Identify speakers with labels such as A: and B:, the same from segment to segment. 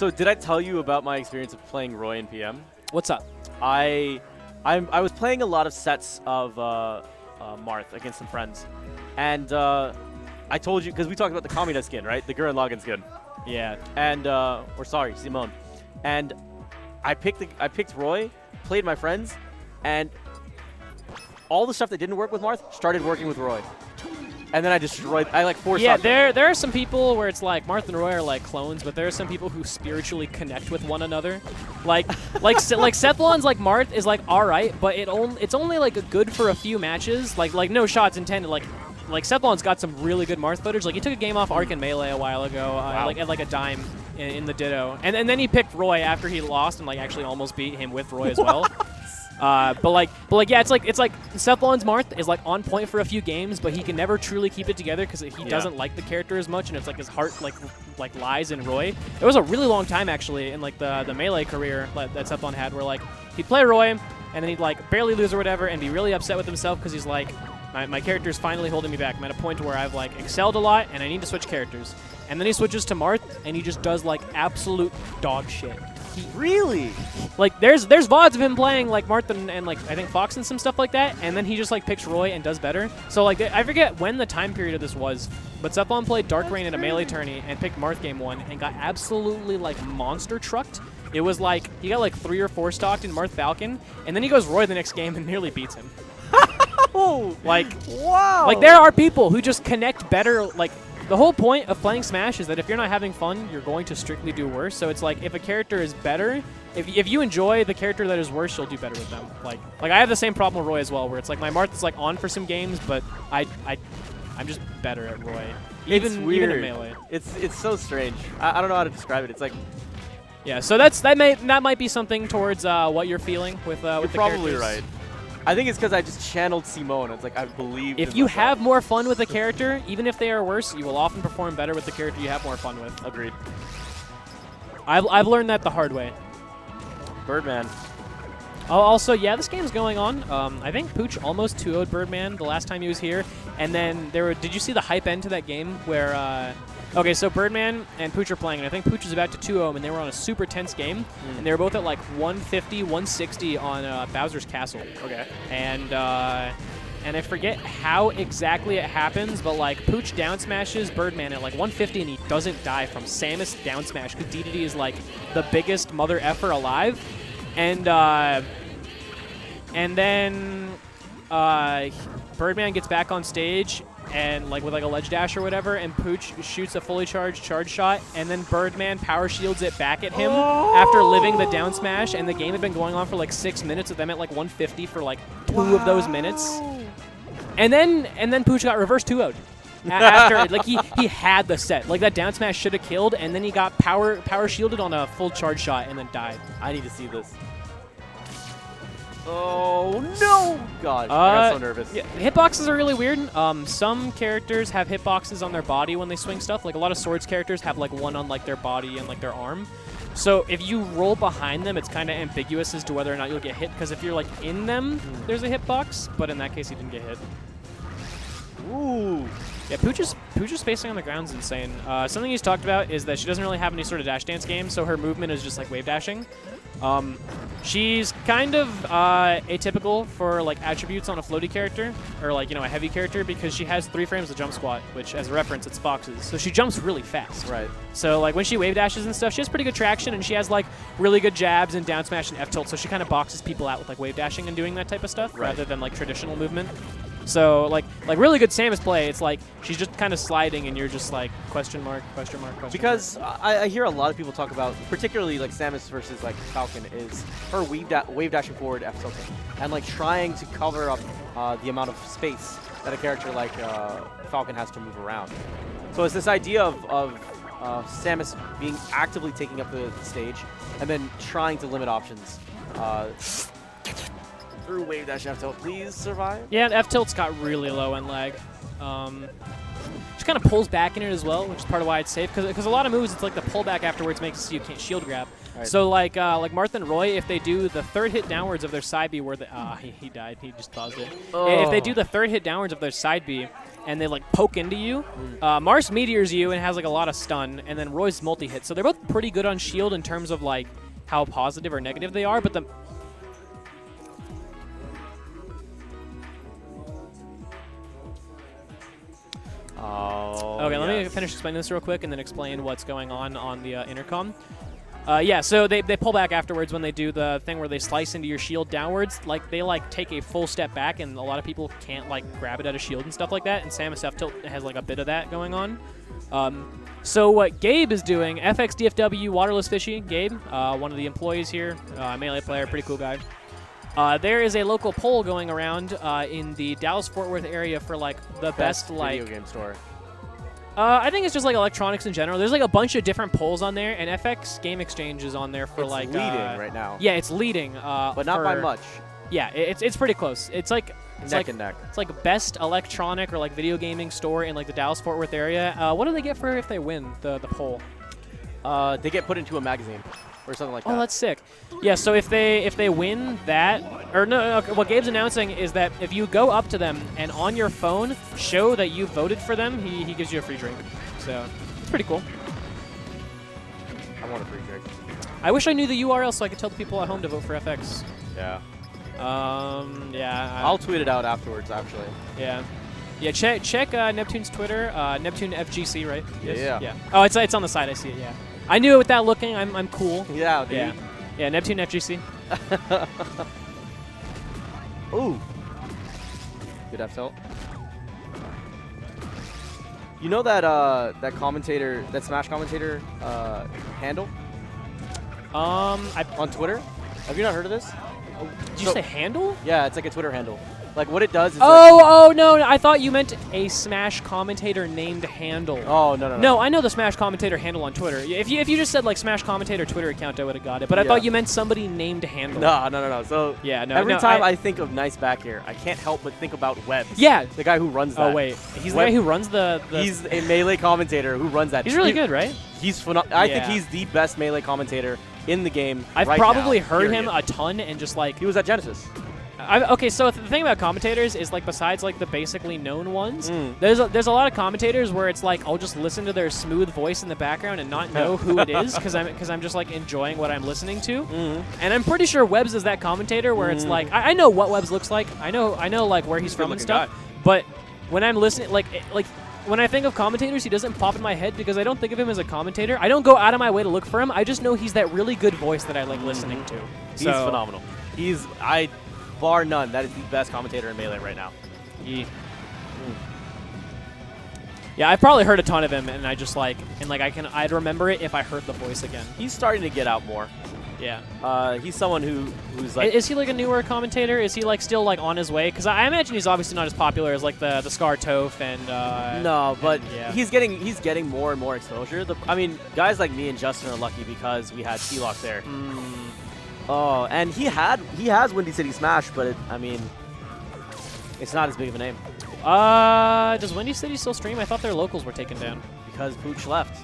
A: So did I tell you about my experience of playing Roy in PM?
B: What's up?
A: I was playing a lot of sets of Marth against some friends, and I told you because we talked about the Kamina skin, right? The Gurren Lagann skin.
B: Yeah.
A: And or sorry, Simone. And I picked Roy, played my friends, and all the stuff that didn't work with Marth started working with Roy. And then I like forced.
B: Yeah, there are some people where it's like Marth and Roy are like clones, but there are some people who spiritually connect with one another. Like Cephalon's like Marth is like alright, but it's only like good for a few matches. Like no shots intended. Like Cephalon's got some really good Marth footage. Like he took a game off Arc and Melee a while ago,
A: wow.
B: like at like a dime in the Ditto, and then he picked Roy after he lost and like actually almost beat him with Roy as well. But yeah, it's like Cephalon's Marth is like on point for a few games, but he can never truly keep it together because he doesn't like the character as much, and it's like his heart like lies in Roy. There was a really long time actually in like the Melee career that Cephalon had where like he'd play Roy and then he'd like barely lose or whatever and be really upset with himself because he's like, my character's finally holding me back. I'm at a point where I've like excelled a lot and I need to switch characters. And then he switches to Marth and he just does like absolute dog shit.
A: Really?
B: Like there's VODs of him playing like Marth and like I think Fox and some stuff like that, and then he just like picks Roy and does better. So like I forget when the time period of this was, but Cephalon played Dark Reign in a Melee tourney and picked Marth game 1 and got absolutely like monster trucked. It was like he got like 3 or 4 stocked in Marth Falcon, and then he goes Roy the next game and nearly beats him. Like
A: wow.
B: Like there are people who just connect better. Like the whole point of playing Smash is that if you're not having fun, you're going to strictly do worse. So it's like if a character is better, if you enjoy the character that is worse, you'll do better with them. Like I have the same problem with Roy as well, where it's like my Marth is like on for some games, but I'm just better at Roy. Even in Melee.
A: It's so strange. I don't know how to describe it. It's like
B: yeah. So that might be something towards what you're feeling with the characters.
A: You're probably right. I think it's because I just channeled Simone. It's like I believe.
B: If you have more fun with a character, even if they are worse, you will often perform better with the character you have more fun with.
A: Agreed.
B: I've learned that the hard way.
A: Birdman.
B: Oh, also, yeah, this game's going on. I think Pooch almost 2-0'd Birdman the last time he was here. And then did you see the hype end to that game where okay, so Birdman and Pooch are playing, and I think Pooch is about to 2-0 him, and they were on a super tense game, and they were both at like 150, 160 on Bowser's Castle.
A: Okay.
B: And I forget how exactly it happens, but like Pooch down smashes Birdman at like 150, and he doesn't die from Samus down smash because DDD is like the biggest mother effer alive, and then Birdman gets back on stage. And like with like a ledge dash or whatever, and Pooch shoots a fully charged charge shot, and then Birdman power shields it back at him after living the down smash, and the game had been going on for like 6 minutes with them at like 150 for like 2 of those minutes. And then Pooch got reverse 2-0'd. After like he had the set. Like that down smash should have killed, and then he got power shielded on a full charge shot and then died.
A: I need to see this. Oh no! Gosh, I got so nervous.
B: Yeah, hitboxes are really weird. Some characters have hitboxes on their body when they swing stuff. Like a lot of Swords characters have like one on like their body and like their arm. So if you roll behind them, it's kind of ambiguous as to whether or not you'll get hit. Because if you're like in them, there's a hitbox. But in that case, you didn't get hit.
A: Ooh.
B: Yeah, Pooch's spacing on the ground is insane. Something he's talked about is that she doesn't really have any sort of dash dance game, so her movement is just like wave dashing. She's kind of atypical for like attributes on a floaty character or like, you know, a heavy character because she has 3 frames of jump squat, which as a reference, it's Fox's. So she jumps really fast.
A: Right.
B: So like when she wave dashes and stuff, she has pretty good traction and she has like really good jabs and down smash and F tilt. So she kind of boxes people out with like wave dashing and doing that type of stuff rather than like traditional movement. So like really good Samus play, it's like she's just kind of sliding and you're just like question mark, question mark, question
A: because
B: mark.
A: I hear a lot of people talk about, particularly like Samus versus like Falcon, is her wave dashing forward F tilting and like trying to cover up the amount of space that a character like Falcon has to move around. So it's this idea of Samus being actively taking up the stage and then trying to limit options. Through wave dash F tilt, please survive.
B: Yeah, F tilt's got really low end lag. just kind of pulls back in it as well, which is part of why it's safe. Because a lot of moves, it's like the pullback afterwards makes it so you can't shield grab.
A: Right.
B: So like Marth and Roy, if they do the third hit downwards of their side B, where the he died, he just paused it.
A: Oh.
B: If they do the third hit downwards of their side B, and they like poke into you, Mars meteors you and has like a lot of stun, and then Roy's multi-hit. So they're both pretty good on shield in terms of like how positive or negative they are, but the okay, let me finish explaining this real quick and then explain what's going on the intercom. Yeah, so they pull back afterwards when they do the thing where they slice into your shield downwards. Like, they, like, take a full step back, and a lot of people can't, like, grab it out of shield and stuff like that, and Samus F tilt has, like, a bit of that going on. So what Gabe is doing, FXDFW Waterless Fishy, Gabe, one of the employees here, melee player, pretty cool guy. There is a local poll going around in the Dallas-Fort Worth area for, like, the best like...
A: video game store.
B: I think it's just like electronics in general. There's like a bunch of different polls on there, and FX Game Exchange is on there for
A: it's
B: like
A: leading right now.
B: Yeah, it's leading,
A: but not by much.
B: Yeah, it's pretty close. It's like
A: neck and neck.
B: It's like best electronic or like video gaming store in like the Dallas Fort Worth area. What do they get for if they win the poll?
A: They get put into a magazine or something like that.
B: Oh, that's sick. Yeah, so if they win that, or no, what Gabe's announcing is that if you go up to them and on your phone show that you voted for them, he gives you a free drink. So it's pretty cool.
A: I want a free drink.
B: I wish I knew the URL so I could tell the people at home to vote for FX.
A: Yeah.
B: Yeah.
A: I'll tweet it out afterwards, actually.
B: Yeah. Yeah, check Neptune's Twitter, Neptune FGC, right?
A: Yes.
B: Yeah. Oh, it's on the side. I see it. Yeah. I knew it with that looking. I'm cool.
A: Yeah, dude.
B: Yeah. Yeah, Neptune FGC.
A: Ooh. Good F tilt. You know that that commentator, that Smash commentator handle? On Twitter? Have you not heard of this?
B: Did you say handle?
A: Yeah, it's like a Twitter handle. Like what it does is
B: Oh, no, I thought you meant a Smash commentator named handle.
A: Oh, no.
B: No, I know the Smash commentator handle on Twitter. If you just said like Smash commentator Twitter account, I would have got it. But I thought you meant somebody named handle.
A: No. So
B: yeah, no.
A: Every time I think of nice back here, I can't help but think about Webbs.
B: Yeah.
A: The guy who runs that.
B: Oh, wait. He's the guy who runs the...
A: He's a Melee commentator who runs that.
B: He's really good, right?
A: He's phenomenal. I think he's the best Melee commentator in the game.
B: I've
A: right
B: probably
A: now,
B: heard him a ton and just like...
A: He was at Genesis.
B: Okay, so the thing about commentators is like besides like the basically known ones, there's a lot of commentators where it's like I'll just listen to their smooth voice in the background and not know who it is because I'm just like enjoying what I'm listening to. And I'm pretty sure Webbs is that commentator where it's like I know what Webbs looks like. I know like where he's from and stuff. But when I'm listening, like when I think of commentators, he doesn't pop in my head because I don't think of him as a commentator. I don't go out of my way to look for him. I just know he's that really good voice that I like listening to.
A: He's phenomenal. Bar none, that is the best commentator in Melee right now.
B: Yeah, I've probably heard a ton of him, and I just like, I'd remember it if I heard the voice again.
A: He's starting to get out more.
B: Yeah.
A: He's someone who's like...
B: Is he like a newer commentator? Is he like still like on his way? Because I imagine he's obviously not as popular as like the Scar Toph and...
A: no, but
B: yeah.
A: he's getting more and more exposure. I mean, guys like me and Justin are lucky because we had T-Lock there. Oh, and he has Windy City Smash, but I mean, it's not as big of a name.
B: Does Windy City still stream? I thought their locals were taken down.
A: Because Pooch left.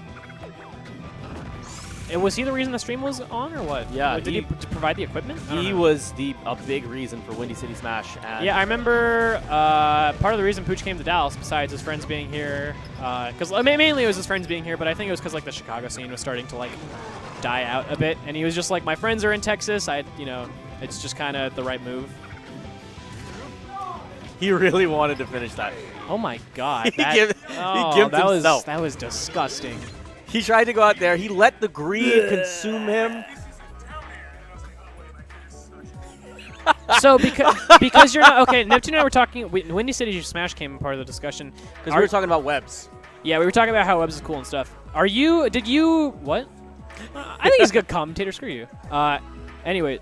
B: And was he the reason the stream was on, or what?
A: Yeah.
B: Did he provide the equipment?
A: He was a big reason for Windy City Smash. And
B: yeah, I remember part of the reason Pooch came to Dallas, besides his friends being here, because mainly it was his friends being here, but I think it was because like the Chicago scene was starting to like die out a bit, and he was just like, my friends are in Texas. It's just kind of the right move.
A: He really wanted to finish that.
B: Oh my God! That was disgusting.
A: He tried to go out there. He let the greed consume him.
B: So because you're not okay, Neptune and I were talking. Windy City Smash came part of the discussion
A: because we were talking about Webbs.
B: Yeah, we were talking about how Webbs is cool and stuff. Did you what? I think he's a good commentator. Screw you. Anyway.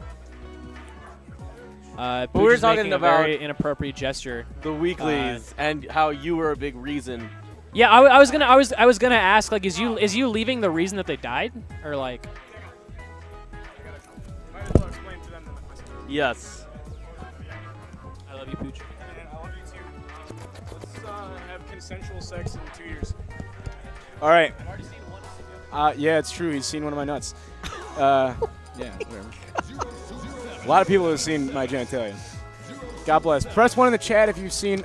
A: We were talking about
B: a very inappropriate gesture.
A: The weeklies and how you were a big reason.
B: Yeah, I was gonna ask, like, is you leaving the reason that they died, or like?
A: Yes.
B: I love you, Pooch.
C: have consensual sex in 2 years. All right. Yeah, it's true. He's seen one of my nuts. Yeah, whatever. A lot of people have seen my genitalia. God bless. Press 1 in the chat if you've seen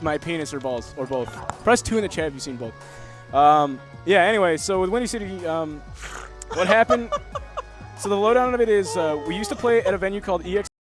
C: my penis or balls, or both. Press 2 in the chat if you've seen both. Yeah, anyway, so with Windy City, what happened? So the lowdown of it is we used to play at a venue called EX